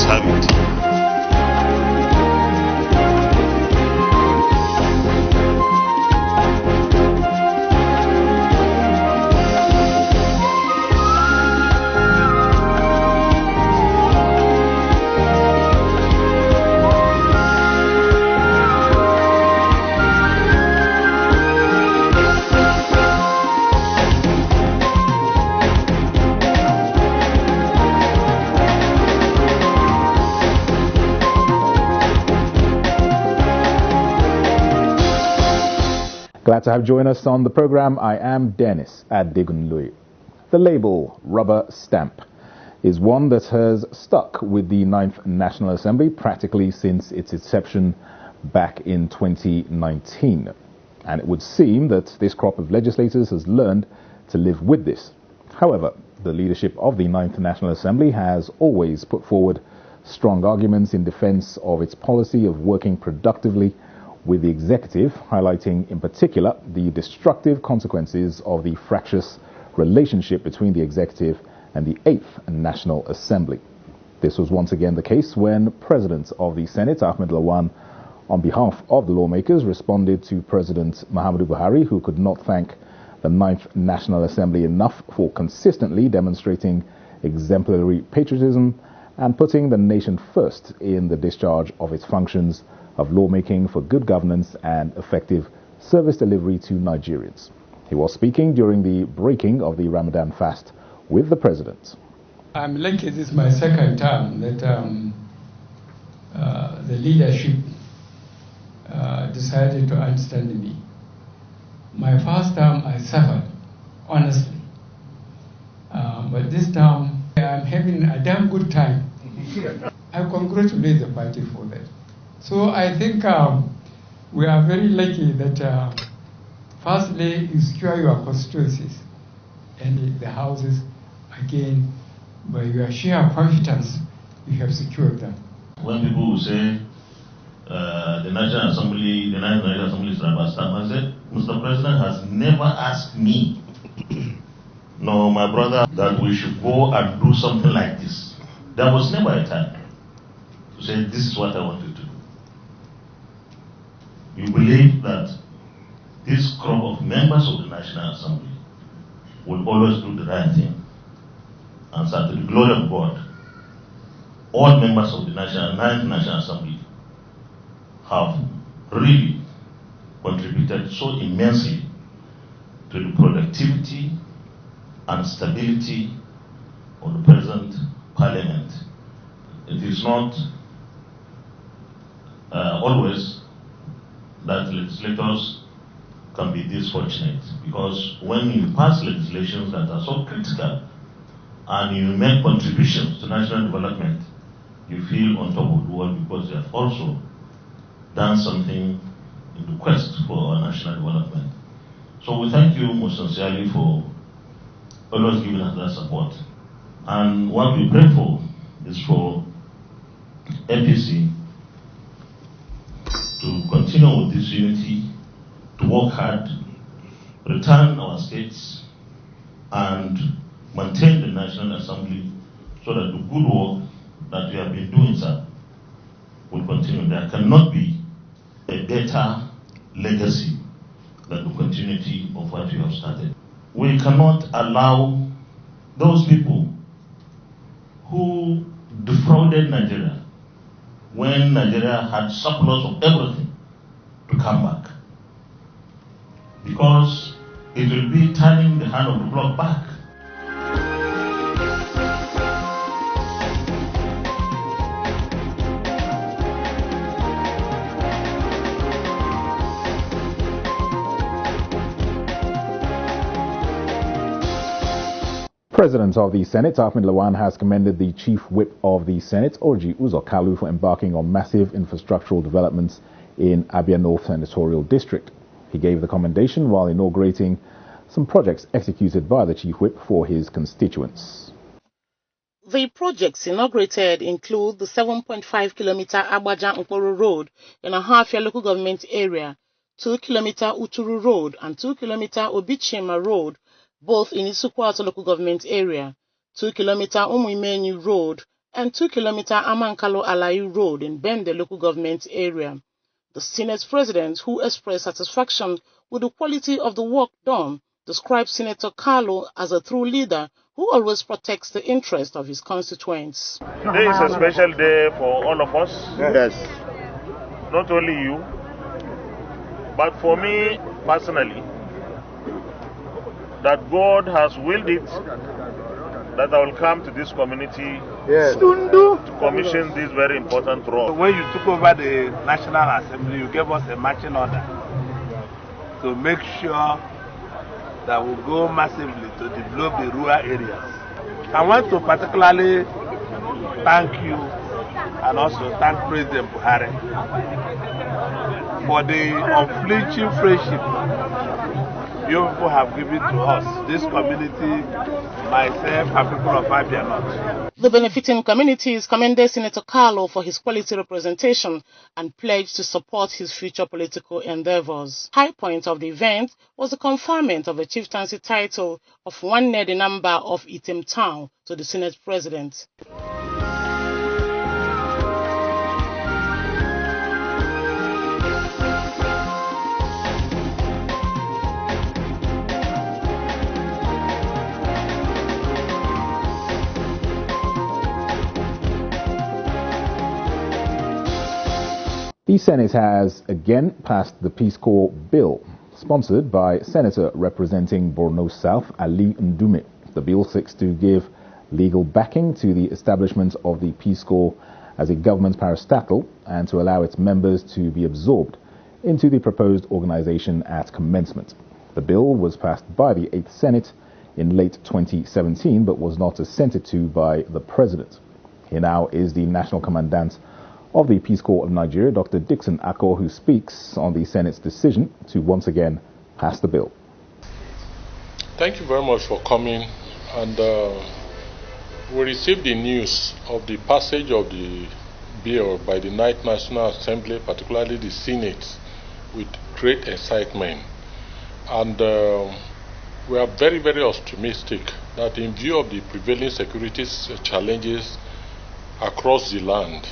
Let's have it. Glad to have joined us on the program. I am Dennis Adegunloye. The label rubber stamp is one that has stuck with the 9th National Assembly practically since its inception back in 2019. And it would seem that this crop of legislators has learned to live with this. However, the leadership of the 9th National Assembly has always put forward strong arguments in defense of its policy of working productively with the executive, highlighting in particular the destructive consequences of the fractious relationship between the executive and the 8th National Assembly. This was once again the case when President of the Senate, Ahmed Lawan, on behalf of the lawmakers, responded to President Muhammadu Buhari, who could not thank the 9th National Assembly enough for consistently demonstrating exemplary patriotism and putting the nation first in the discharge of its functions of lawmaking for good governance and effective service delivery to Nigerians. He was speaking during the breaking of the Ramadan fast with the president. I'm lucky this is my second term that the leadership decided to understand me. My first term I suffered, honestly. But this term I'm having a damn good time. I congratulate the party for that. So I think we are very lucky that firstly you secure your constituencies and the houses again by your sheer confidence you have secured them. When people will say the National Assembly, the National Assembly is rubber stamp, I said, Mr. President has never asked me, nor my brother, that we should go and do something like this. There was never a time to say this is what I wanted to do. You believe that this crop of members of the National Assembly will always do the right thing. And so to the glory of God, all members of the 9th National Assembly have really contributed so immensely to the productivity and stability of the present parliament. It is not always that legislators can be this fortunate, because when you pass legislations that are so critical and you make contributions to national development, you feel on top of the world because you have also done something in the quest for our national development. So we thank you most sincerely for always giving us that support. And what we pray for is for APC to continue with this unity, to work hard, return our states, and maintain the National Assembly so that the good work that we have been doing, sir, will continue. There cannot be a better legacy than the continuity of what we have started. We cannot allow those people who defrauded Nigeria when Nigeria had surplus of everything to come back, because it will be turning the hand of the clock back. President of the Senate, Ahmed Lawan, has commended the Chief Whip of the Senate, Orji Uzor Kalu, for embarking on massive infrastructural developments in Abia North Senatorial District. He gave the commendation while inaugurating some projects executed by the Chief Whip for his constituents. The projects inaugurated include the 7.5-kilometer Agbaja-Nkporo Road in Ahafia local government area, 2-kilometer Uturu Road and 2-kilometer Obichema Road, both in Isukwata local government area, 2-kilometer Umuimenyu Road and 2-kilometer Amankalo Alayi Road in Bende local government area. The Senate President, who expressed satisfaction with the quality of the work done, described Senator Carlo as a true leader who always protects the interests of his constituents. Today is a special day for all of us. Yes. Not only you, but for me personally, that God has willed it that I will come to this community to commission this very important role. When you took over the National Assembly, you gave us a marching order to make sure that we go massively to develop the rural areas. I want to particularly thank you and also thank President Buhari for the unflinching friendship you people have given to us, this community, myself, and people of Abia North. The benefiting communities commended Senator Carlo for his quality representation and pledged to support his future political endeavors. High point of the event was the conferment of the chieftaincy title of one Nedi number of Item Town to the Senate President. The Senate has again passed the Peace Corps bill, sponsored by Senator representing Borno South, Ali Ndume. The bill seeks to give legal backing to the establishment of the Peace Corps as a government parastatal and to allow its members to be absorbed into the proposed organization at commencement. The bill was passed by the 8th Senate in late 2017 but was not assented to by the President. Here now is the National Commandant of the Peace Corps of Nigeria, Dr. Dixon Akor, who speaks on the Senate's decision to once again pass the bill. Thank you very much for coming. And we received the news of the passage of the bill by the 9th National Assembly, particularly the Senate, with great excitement. And we are very, very optimistic that in view of the prevailing security challenges across the land,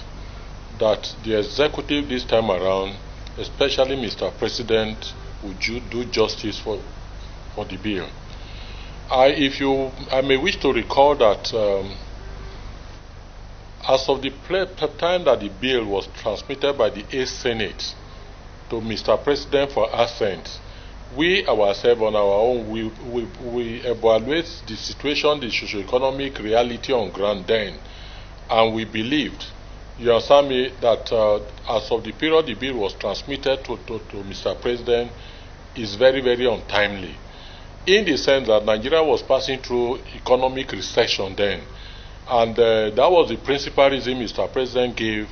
that the executive this time around, especially Mr. President, would do justice for the bill. I may wish to recall that as of the time that the bill was transmitted by the 8th Senate to Mr. President for assent, we ourselves on our own, we evaluate the situation, the socio-economic reality on ground then, and we believed, you understand me, that as of the period the bill was transmitted to Mr. President is very, very untimely, in the sense that Nigeria was passing through economic recession then, and that was the principal reason Mr. President gave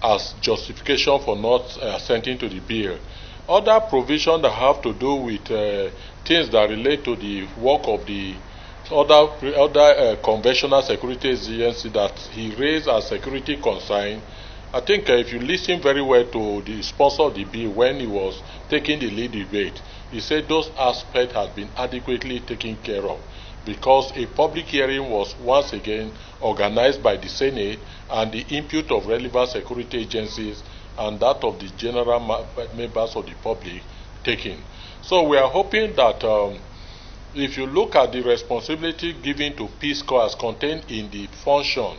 as justification for not assenting to the bill. Other provisions that have to do with things that relate to the work of the other conventional security agency that he raised as security concern. I think if you listen very well to the sponsor of the bill when he was taking the lead debate, he said those aspects had been adequately taken care of because a public hearing was once again organized by the Senate and the input of relevant security agencies and that of the general members of the public taken. So we are hoping that if you look at the responsibility given to Peace Corps as contained in the function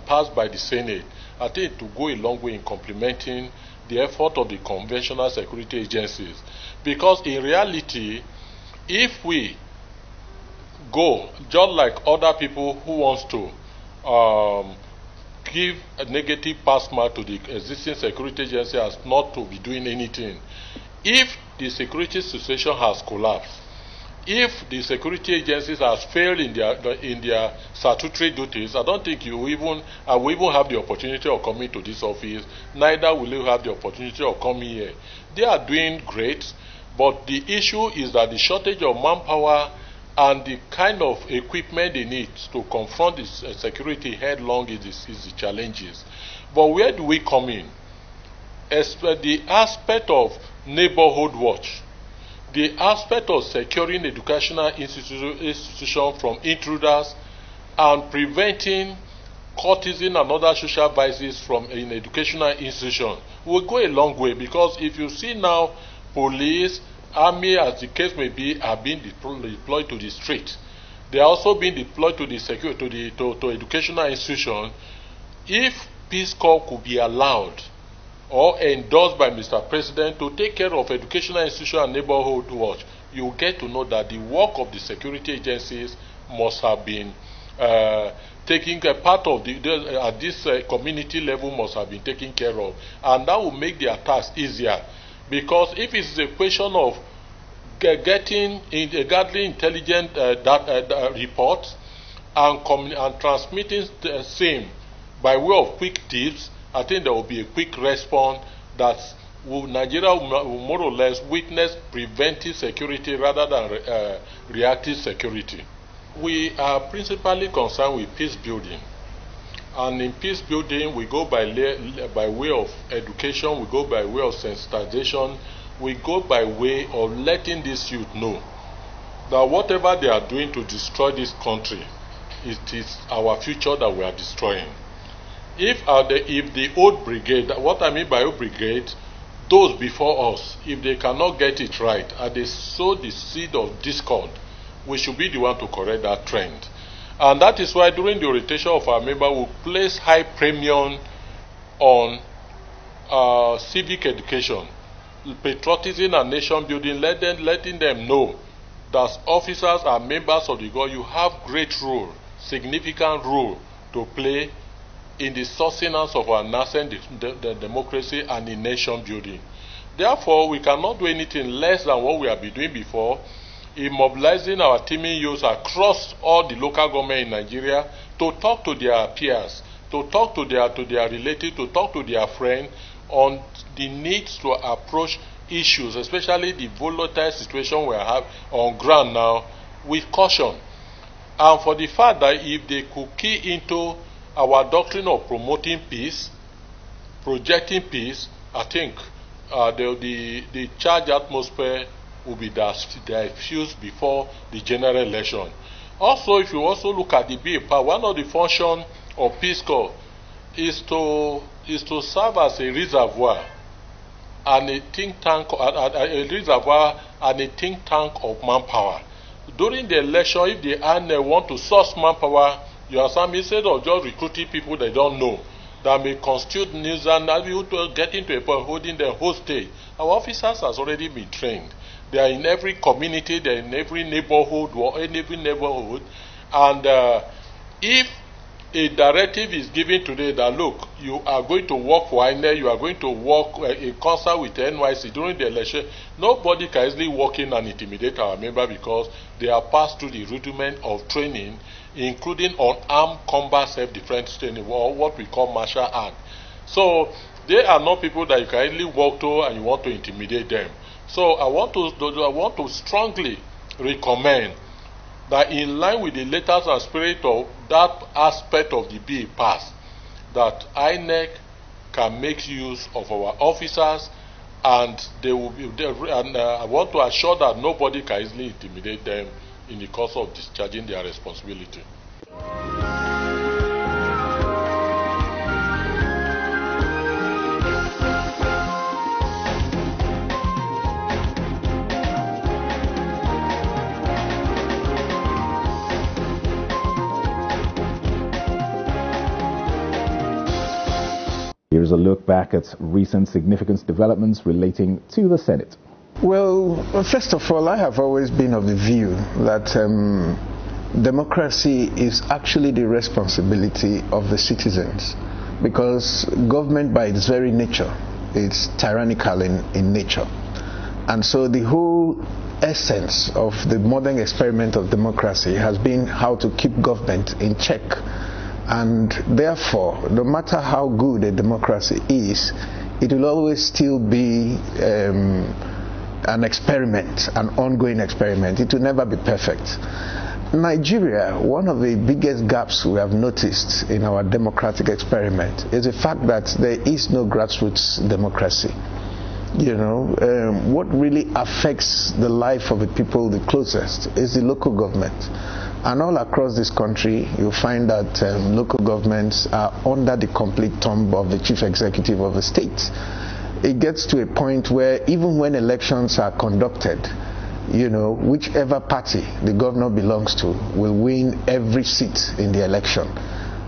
passed by the Senate, I think it will go a long way in complementing the effort of the conventional security agencies. Because in reality, if we go just like other people who wants to give a negative pass mark to the existing security agency as not to be doing anything, if the security situation has collapsed, if the security agencies have failed in their statutory duties, I don't think I will even have the opportunity of coming to this office, neither will you have the opportunity of coming here. They are doing great, but the issue is that the shortage of manpower and the kind of equipment they need to confront this security headlong is the challenges. But where do we come in? The aspect of neighborhood watch, the aspect of securing educational institutions from intruders and preventing courtesan and other social vices from an educational institution will go a long way, because if you see now, police, army, as the case may be, are being deployed to the street. They are also being deployed to the to educational institutions. If Peace Corps could be allowed or endorsed by Mr. President to take care of educational institutions and neighborhood watch, you get to know that the work of the security agencies must have been taking a part of at this community level must have been taken care of, and that will make their task easier. Because if it's a question of gathering intelligent reports and transmitting the same by way of quick tips, I think there will be a quick response that Nigeria will more or less witness preventive security rather than reactive security. We are principally concerned with peace building, and in peace building we go by way of education, we go by way of sensitization, we go by way of letting this youth know that whatever they are doing to destroy this country, it is our future that we are destroying. If the old brigade, what I mean by old brigade, those before us, if they cannot get it right and they sow the seed of discord, we should be the one to correct that trend. And that is why during the orientation of our member, we place high premium on civic education, patriotism and nation building, letting them know that officers and members of the government, you have great role, significant role to play in the sustenance of our nascent democracy and in nation building. Therefore, we cannot do anything less than what we have been doing before, in mobilizing our teaming youths across all the local government in Nigeria to talk to their peers, to talk to their relatives, to talk to their friends on the needs to approach issues, especially the volatile situation we have on ground now, with caution. And for the fact that if they could key into our doctrine of promoting peace, projecting peace, I think the charged atmosphere will be diffused before the general election. Also, if you also look at the BAPA, one of the functions of Peace Corps is to serve as a reservoir and a think tank, of manpower. During the election, if the army want to source manpower, you are some, instead of just recruiting people they don't know, that may constitute news and get into a point holding the whole state. Our officers has already been trained. They are in every community, they are in every neighborhood, and if a directive is given today that, look, you are going to work for INEC, you are going to work in concert with the NYC during the election, nobody can easily walk in and intimidate our member, because they are passed through the rudiment of training, including unarmed combat self-defense training, or what we call martial art. So they are not people that you can easily walk to and you want to intimidate them. So I want to strongly recommend that, in line with the letters and spirit of that aspect of the bill passed, that INEC can make use of our officers, and they will be there. And I want to assure that nobody can easily intimidate them in the course of discharging their responsibility. Here's a look back at recent significant developments relating to the Senate. Well, first of all, I have always been of the view that democracy is actually the responsibility of the citizens, because government by its very nature is tyrannical in nature. And so the whole essence of the modern experiment of democracy has been how to keep government in check. And therefore, no matter how good a democracy is, it will always still be an experiment, an ongoing experiment. It will never be perfect. Nigeria, one of the biggest gaps we have noticed in our democratic experiment is the fact that there is no grassroots democracy. You know, what really affects the life of the people the closest is the local government. And all across this country, you'll find that local governments are under the complete thumb of the chief executive of the state. It gets to a point where even when elections are conducted, whichever party the governor belongs to will win every seat in the election.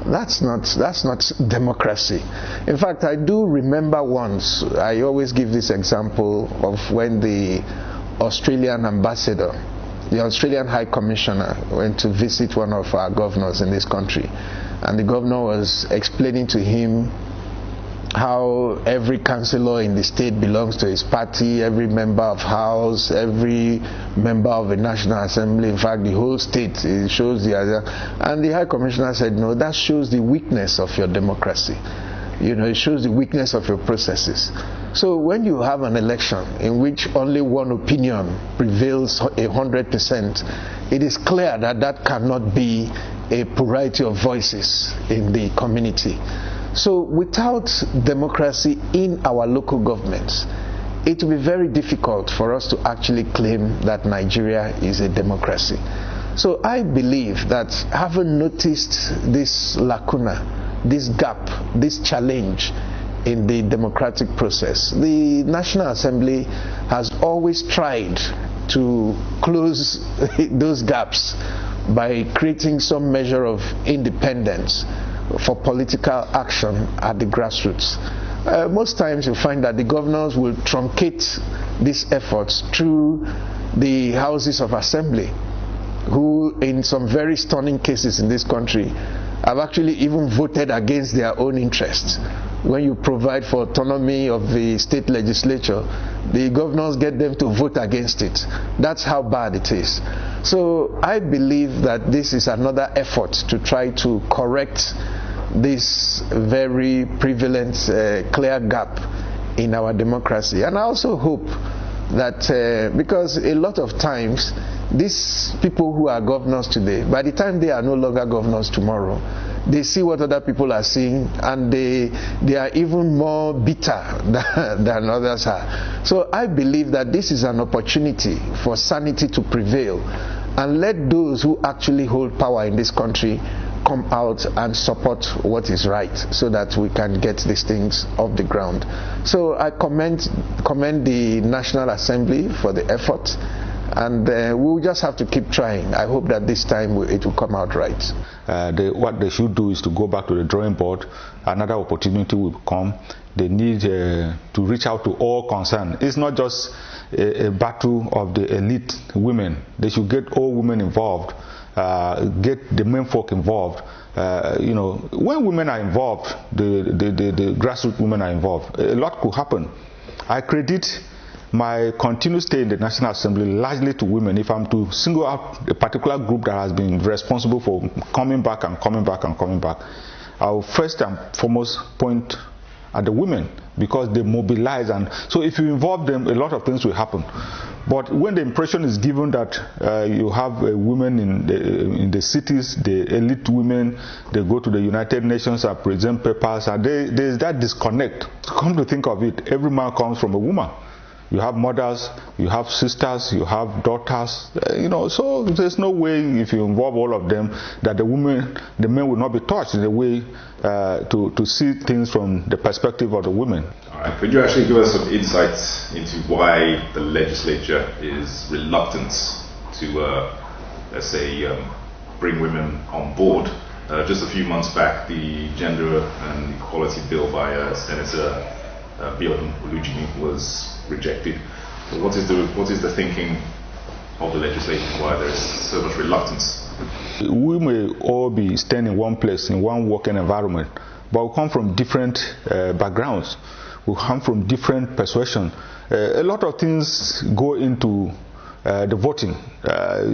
That's not democracy. In fact, I do remember once, I always give this example of when the Australian ambassador, the Australian High Commissioner, went to visit one of our governors in this country, and the governor was explaining to him how every councillor in the state belongs to his party, every member of House, every member of the National Assembly, in fact the whole state, it shows the other. And the High Commissioner said, no, that shows the weakness of your democracy. It shows the weakness of your processes. So when you have an election in which only one opinion prevails 100%, it is clear that that cannot be a plurality of voices in the community. So without democracy in our local governments, it will be very difficult for us to actually claim that Nigeria is a democracy. So I believe that, having noticed this lacuna, this gap, this challenge in the democratic process, the National Assembly has always tried to close those gaps by creating some measure of independence for political action at the grassroots. Most times you find that the governors will truncate these efforts through the houses of assembly, who in some very stunning cases in this country have actually even voted against their own interests. When you provide for autonomy of the state legislature, the governors get them to vote against it. That's how bad it is. So I believe that this is another effort to try to correct this very prevalent, clear gap in our democracy. And I also hope that, because a lot of times, these people who are governors today, by the time they are no longer governors tomorrow, they see what other people are seeing, and they are even more bitter than others are. So I believe that this is an opportunity for sanity to prevail, and let those who actually hold power in this country come out and support what is right, so that we can get these things off the ground. So I commend the National Assembly for the effort, and we'll just have to keep trying. I hope that this time it will come out right. What they should do is to go back to the drawing board. Another opportunity will come. They need to reach out to all concerned. It's not just a battle of the elite women. They should get all women involved, get the men folk involved. When women are involved, the grassroots women are involved, a lot could happen. I credit my continued stay in the National Assembly largely to women. If I'm to single out a particular group that has been responsible for coming back and coming back and coming back, I will first and foremost point at the women, because they mobilize, and so if you involve them, a lot of things will happen. But when the impression is given that you have women in the cities, the elite women, they go to the United Nations and present papers, and there's that disconnect. Come to think of it, every man comes from a woman. You have mothers, you have sisters, you have daughters, so there's no way, if you involve all of them, that the men will not be touched in a way to see things from the perspective of the women. All right. Could you actually give us some insights into why the legislature is reluctant to, let's say, bring women on board? Just a few months back, the Gender and Equality Bill by Senator Biodun Olujimi was rejected. So what is the thinking of the legislature, why there is so much reluctance? We may all be staying in one place, in one working environment, but we come from different backgrounds. We come from different persuasion. A lot of things go into the voting.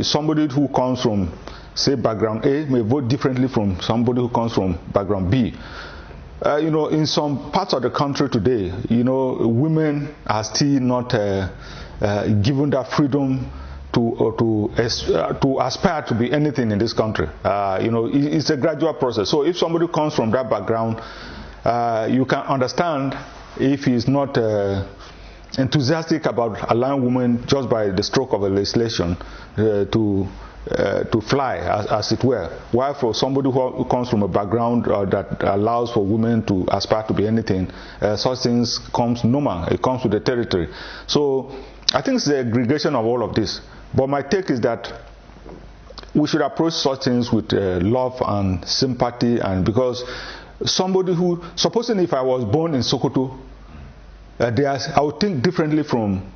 Somebody who comes from, say, background A may vote differently from somebody who comes from background B. In some parts of the country today, women are still not given that freedom to aspire to be anything in this country. It's a gradual process. So if somebody comes from that background, you can understand if he's not enthusiastic about allowing women just by the stroke of a legislation to to fly, as it were. While for somebody who comes from a background that allows for women to aspire to be anything, such things comes normal. It comes with the territory. So I think it's the aggregation of all of this. But my take is that we should approach such things with love and sympathy, and because somebody who, supposing if I was born in Sokoto, I would think differently from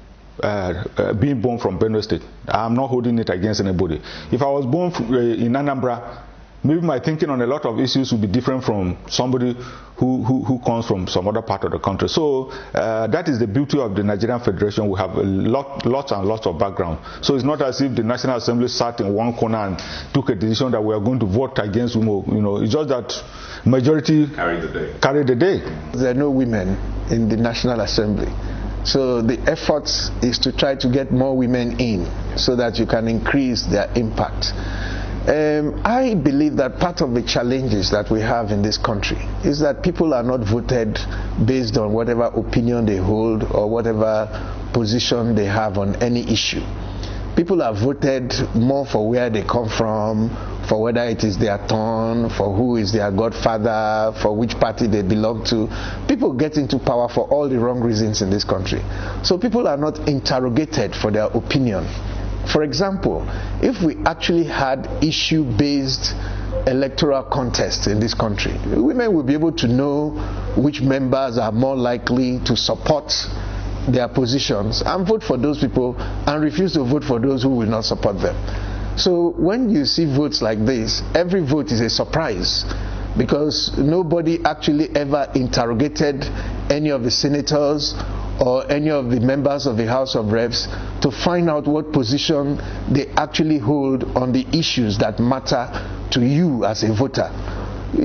being born from Benue State. I'm not holding it against anybody. If I was born in Anambra, maybe my thinking on a lot of issues would be different from somebody who comes from some other part of the country. So that is the beauty of the Nigerian Federation. We have lots and lots of background. So it's not as if the National Assembly sat in one corner and took a decision that we are going to vote against women. You know, it's just that majority carried the day. There are no women in the National Assembly. So the effort is to try to get more women in so that you can increase their impact. I believe that part of the challenges that we have in this country is that people are not voted based on whatever opinion they hold or whatever position they have on any issue. People are voted more for where they come from, for whether it is their turn, for who is their godfather, for which party they belong to. People get into power for all the wrong reasons in this country. So people are not interrogated for their opinion. For example, if we actually had issue-based electoral contests in this country, women will be able to know which members are more likely to support their positions and vote for those people and refuse to vote for those who will not support them. So when you see votes like this, every vote is a surprise because nobody actually ever interrogated any of the senators or any of the members of the House of Reps to find out what position they actually hold on the issues that matter to you as a voter.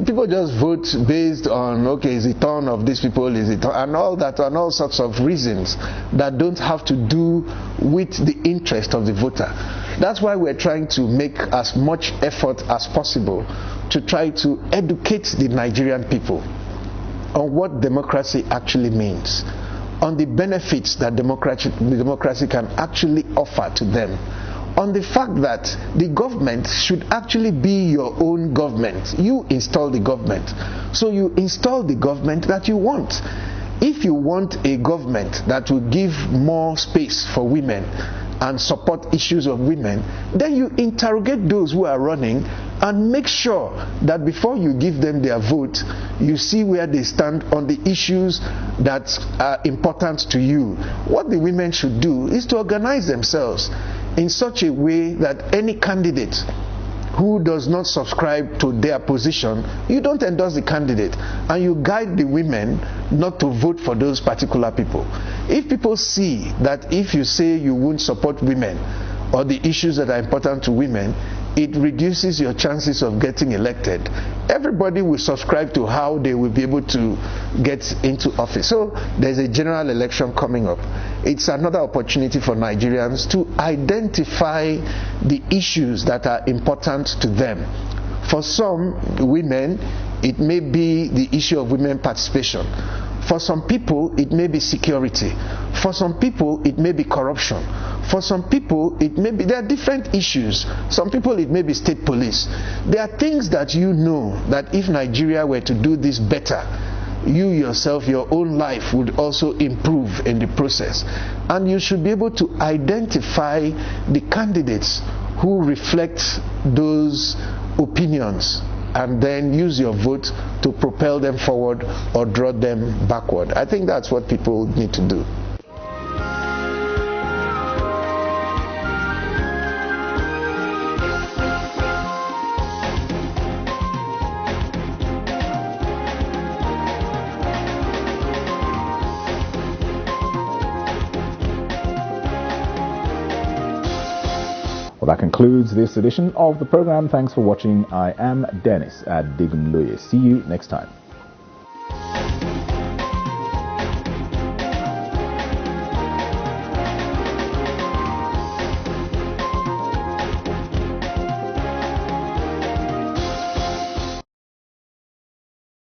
People just vote based on, okay, is it turn of these people, is it, and all that, and all sorts of reasons that don't have to do with the interest of the voter. That's why we're trying to make as much effort as possible to try to educate the Nigerian people on what democracy actually means, on the benefits that democracy can actually offer to them, on the fact that the government should actually be your own government. You install the government. So you install the government that you want. If you want a government that will give more space for women and support issues of women, then you interrogate those who are running and make sure that before you give them their vote, you see where they stand on the issues that are important to you. What the women should do is to organize themselves in such a way that any candidate who does not subscribe to their position, you don't endorse the candidate, and you guide the women not to vote for those particular people. If people see that if you say you won't support women or the issues that are important to women, it reduces your chances of getting elected, everybody will subscribe to how they will be able to get into office. So there's a general election coming up. It's another opportunity for Nigerians to identify the issues that are important to them. For some women, it may be the issue of women participation. For some people, it may be security. For some people, it may be corruption. For some people, it may be, there are different issues. Some people, it may be state police. There are things that you know that if Nigeria were to do this better, you yourself, your own life would also improve in the process. And you should be able to identify the candidates who reflect those opinions and then use your vote to propel them forward or draw them backward. I think that's what people need to do. Well, that concludes this edition of the program. Thanks for watching. I am Dennis at Digunloye. See you next time.